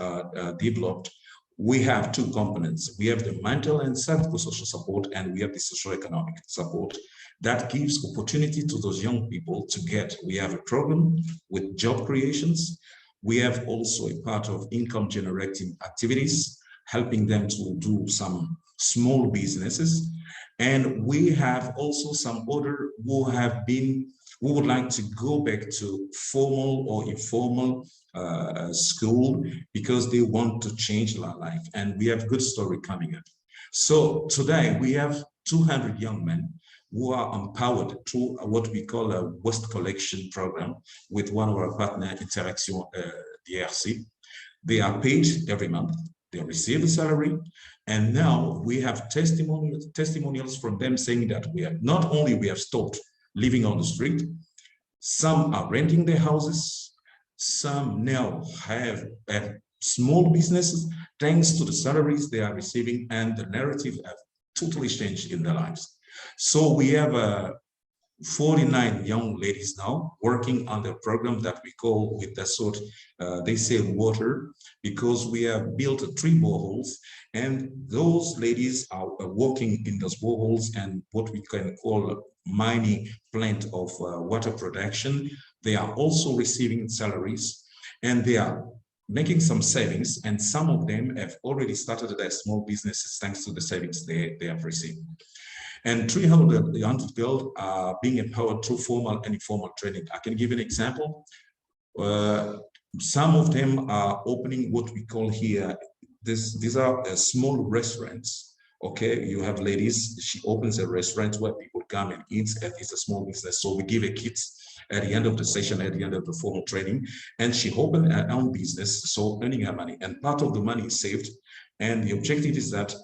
developed. We have two components. We have the mental and psychosocial support, and we have the socioeconomic support that gives opportunity to those young people to get. We have a program with job creations. We have also a part of income generating activities, helping them to do some small businesses. And we have also some other who would like to go back to formal or informal school, because they want to change their life. And we have good story coming up. So today we have 200 young men who are empowered through what we call a waste collection program with one of our partner, Interaction DRC. They are paid every month. They receive a salary, and now we have testimonials from them saying that we have not only we have stopped living on the street, some are renting their houses, some now have small businesses thanks to the salaries they are receiving, and the narrative have totally changed in their lives. So we have 49 young ladies now working on the program that we call with the sort, they say water, because we have built 3 boreholes, and those ladies are working in those boreholes and what we can call a mining plant of water production. They are also receiving salaries, and they are making some savings, and some of them have already started their small businesses thanks to the savings they have received. And 300 young girls are being empowered through formal and informal training. I can give an example. Some of them are opening what we call here, these are small restaurants. Okay, you have ladies, she opens a restaurant where people come and eat, and it's a small business. So we give a kit at the end of the session, at the end of the formal training, and she opened her own business, so earning her money, and part of the money is saved. And the objective is that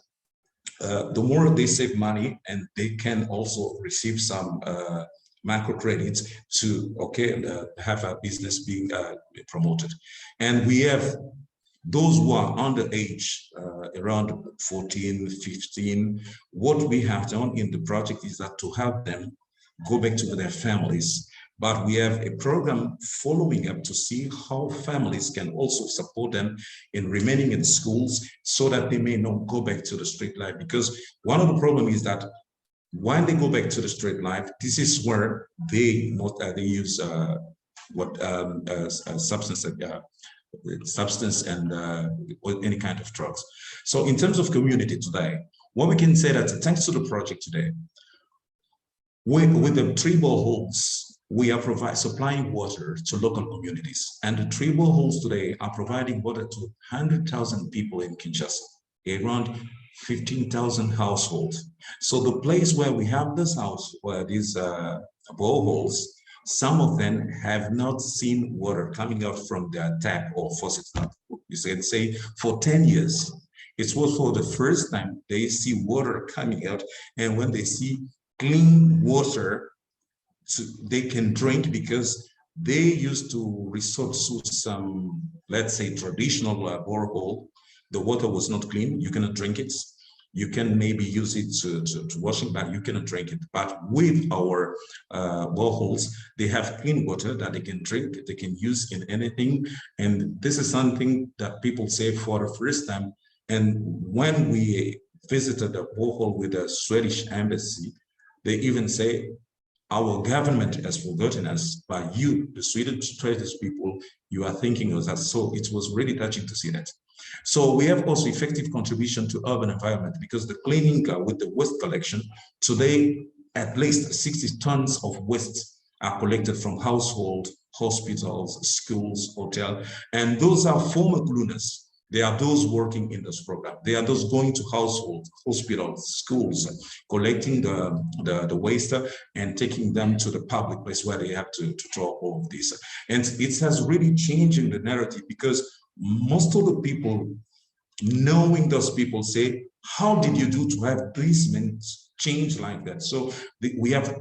the more they save money, and they can also receive some microcredits to have a business being promoted. And we have those who are underage, around 14, 15. What we have done in the project is that to help them go back to their families. But we have a program following up to see how families can also support them in remaining in schools, so that they may not go back to the street life. Because one of the problems is that when they go back to the street life, this is where they use substance and any kind of drugs. So in terms of community today, what we can say that thanks to the project today, with the 3 boreholes, we are supplying water to local communities, and the 3 boreholes today are providing water to 100,000 people in Kinshasa, around 15,000 households. So the place where we have this house, where these boreholes, some of them have not seen water coming out from their tap or faucet. You can say for 10 years. It was for the first time they see water coming out, and when they see clean water, they can drink, because they used to resort to some, let's say, traditional borehole. The water was not clean. You cannot drink it. You can maybe use it to washing, but you cannot drink it. But with our boreholes, they have clean water that they can drink, they can use in anything. And this is something that people say for the first time. And when we visited the borehole with the Swedish embassy, they even say, our government has forgotten us, but you, the Swedish traders people, you are thinking of us. So it was really touching to see that. So we have also effective contribution to urban environment because the cleaning with the waste collection, today at least 60 tons of waste are collected from household, hospitals, schools, hotels, and those are former cleaners. They are those working in this program. They are those going to households, hospitals, schools, collecting the waste and taking them to the public place where they have to throw all of this. And it has really changing the narrative because most of the people knowing those people say, how did you do to have this change like that? So we have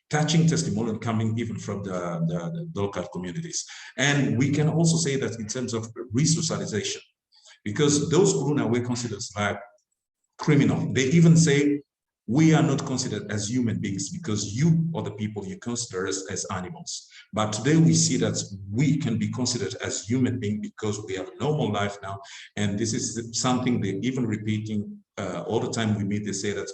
touching testimonial coming even from the local communities. And we can also say that in terms of resocialization, because those Kuruna were considered like criminal. They even say, we are not considered as human beings because you are the people you consider as animals. But today we see that we can be considered as human beings because we have a normal life now. And this is something they're even repeating all the time we meet. They say that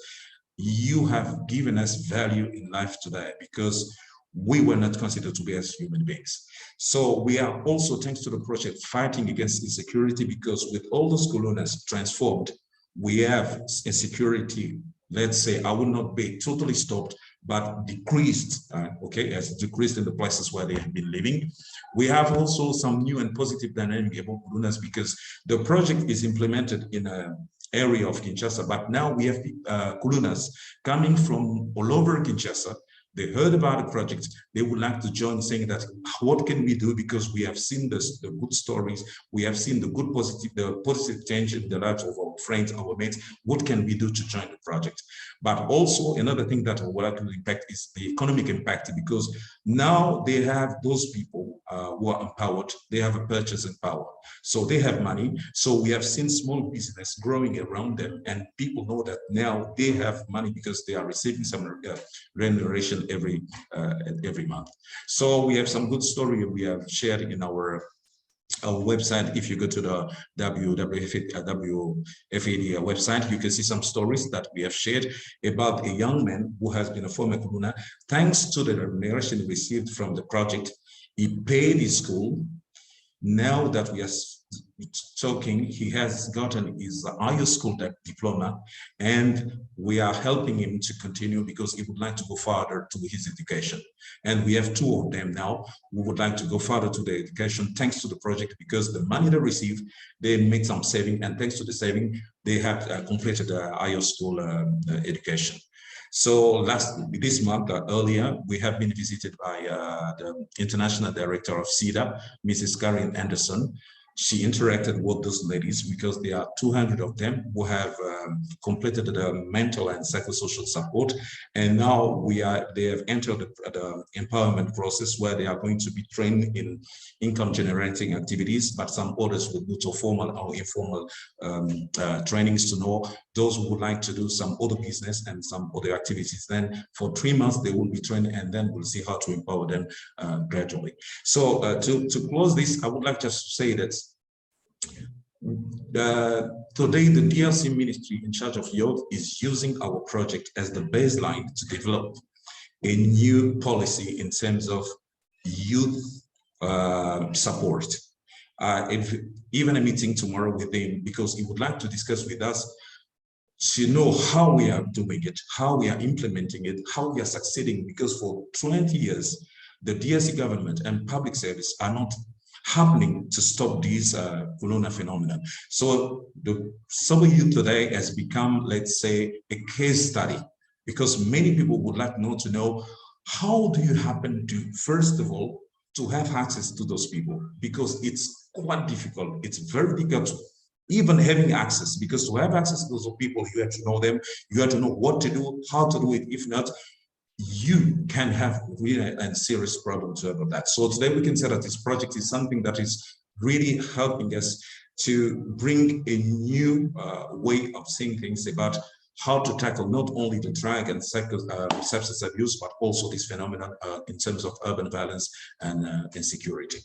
you have given us value in life today because we were not considered to be as human beings. So we are also, thanks to the project, fighting against insecurity because with all those colonies transformed, we have insecurity, let's say, I will not be totally stopped, but decreased, okay, as decreased in the places where they have been living. We have also some new and positive dynamic about colonies because the project is implemented in an area of Kinshasa, but now we have colonies coming from all over Kinshasa. They heard about the project. They would like to join, saying that what can we do because we have seen this, the good stories, we have seen the good positive change in the lives of our friends, our mates. What can we do to join the project? But also another thing that will like to impact is the economic impact, because now they have those people who are empowered. They have a purchasing power, so they have money. So we have seen small business growing around them, and people know that now they have money because they are receiving some remuneration every month. So we have some good story we have shared in our website. If you go to the WFAD website, you can see some stories that we have shared about a young man who has been a former Kuruna. Thanks to the remuneration received from the project, he paid his school. Now that we are talking, he has gotten his higher school diploma, and we are helping him to continue because he would like to go further to his education. And we have two of them now who would like to go further to their education thanks to the project, because the money they received, they made some saving, and thanks to the saving, they have completed a higher school education. So this month, earlier, we have been visited by the International Director of CEDA, Mrs. Karen Henderson. She interacted with those ladies because there are 200 of them who have completed the mental and psychosocial support. And now they have entered the empowerment process where they are going to be trained in income generating activities, but some others will go to formal or informal trainings to know those who would like to do some other business and some other activities. Then for 3 months, they will be trained, and then we'll see how to empower them gradually. So to close this, I would like just to say that today the DRC Ministry in charge of youth is using our project as the baseline to develop a new policy in terms of youth support. Even a meeting tomorrow with him, because he would like to discuss with us to know how we are doing it, how we are implementing it, how we are succeeding, because for 20 years, the DRC government and public service are not happening to stop these corona phenomena. So the Sober Youth today has become, let's say, a case study, because many people would like to know, how do you happen to, first of all, to have access to those people? Because it's quite difficult. It's very difficult even having access, because to have access to those people, you have to know them, you have to know what to do, how to do it. If not, you can have real and serious problems about that. So today we can say that this project is something that is really helping us to bring a new way of seeing things about how to tackle not only the drug and substance abuse, but also this phenomenon in terms of urban violence and insecurity.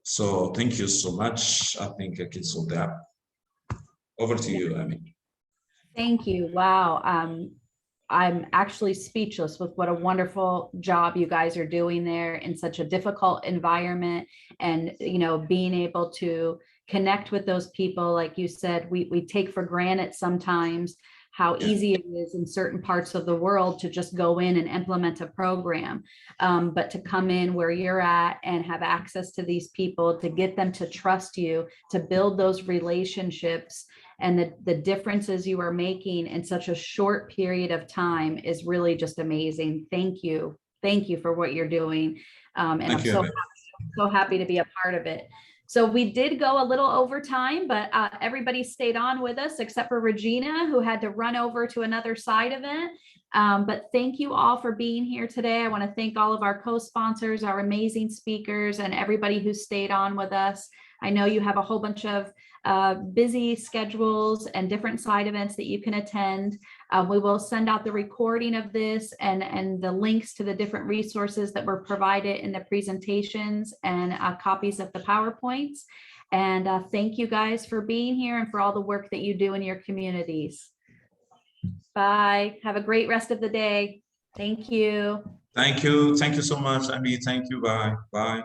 So thank you so much. I think I can solve that. Over to you, Amy. Thank you. Wow. I'm actually speechless with what a wonderful job you guys are doing there in such a difficult environment, and being able to connect with those people. Like you said, we take for granted sometimes how easy it is in certain parts of the world to just go in and implement a program. But to come in where you're at and have access to these people, to get them to trust you, to build those relationships, and the differences you are making in such a short period of time is really just amazing. Thank you. Thank you for what you're doing. And I'm so happy to be a part of it. So we did go a little over time, but everybody stayed on with us except for Regina, who had to run over to another side event. But thank you all for being here today. I want to thank all of our co-sponsors, our amazing speakers, and everybody who stayed on with us. I know you have a whole bunch of busy schedules and different side events that you can attend. We will send out the recording of this and the links to the different resources that were provided in the presentations and copies of the PowerPoints. And thank you guys for being here and for all the work that you do in your communities. Bye. Have a great rest of the day. Thank you. Thank you. Thank you so much, Amy. Thank you. Bye. Bye.